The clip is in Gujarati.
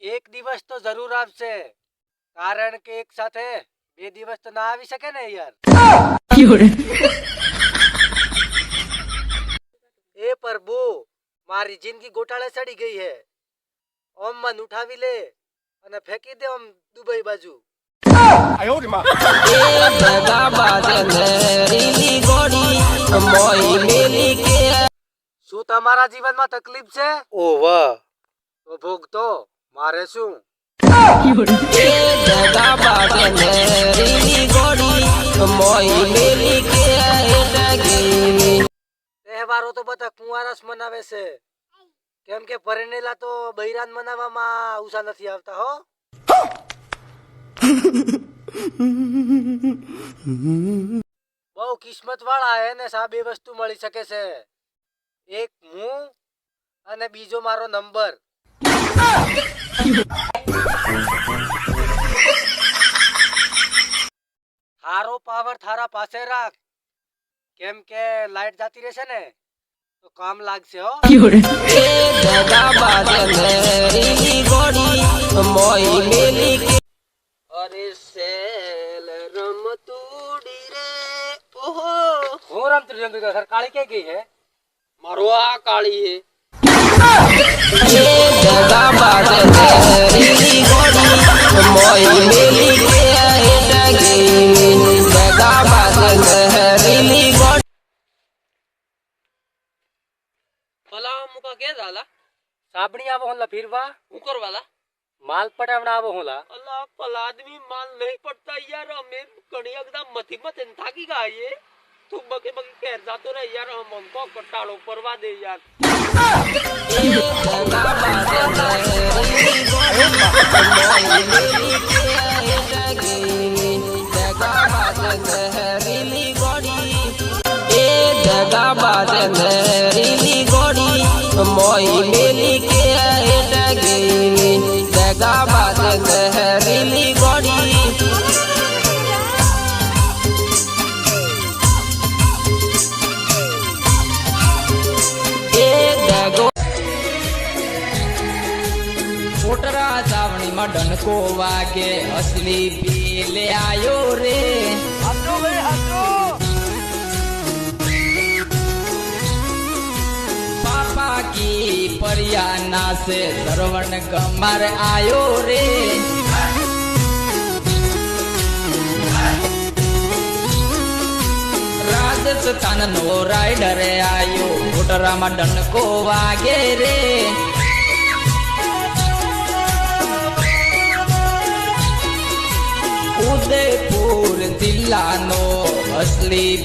એક દિવસ તો જરૂર આવશે, કારણ કે એક સાથે 2 દિવસ તો ના આવી શકે ને યાર. એ પ્રભુ, મારી જિંદગી ગોટાળે ચડી ગઈ હે. ઓમ મન ઉઠાવી લે અને ફેંકી દે ઓમ દુબઈ બાજુ. શું તમારા જીવનમાં તકલીફ છે? ઓ વાહ, તો ભોગતો, મારે શું. તહેવારો તો બધા કુંવારસ મનાવે છે, કેમ કે પરણેલા તો બૈરાન મનાવવામાં ઉષા નથી આવતા હો. બહુ કિસ્મત વાળા એને આ 2 વસ્તુ મળી શકે છે, એક હું અને બીજો મારો નંબર. થારો પાવર થારા પાસે રાખ, કેમ કે લાઈટ જતી રહેશે ને તો કામ લાગશે હો. અરે સેલ રમતુડી રે, ઓહો હું રમતુડી રમતું સર. કાળી કે ગઈ હે? મારો આ કાળી હે. ભલા મુકા કે ઝાલા સાબણી આવો હોલા ફીરવા હું કરવાલા માલ પટાવડા આવો હોલા. અલ્લા પલા આદમી માલ નહીં પડતા યાર, અમે ઘણી એકદમ મથી મથે થાકી ગયા ये. તું બકે બકે કેર જાતો રે યાર, હમ કો કટાળો પરવા દે યાર. મોટરા ચાવણી માં ડનકો વાગે, અસલી પી લે આયો રે. પાપા કી પરિયાના से सरवण गमर आयो रे. રાજસ્થાન નો રાઈડર આયો, મોટરામાં ડનકો વાગે રે. ઉદયપુર જિલ્લાનો અસલી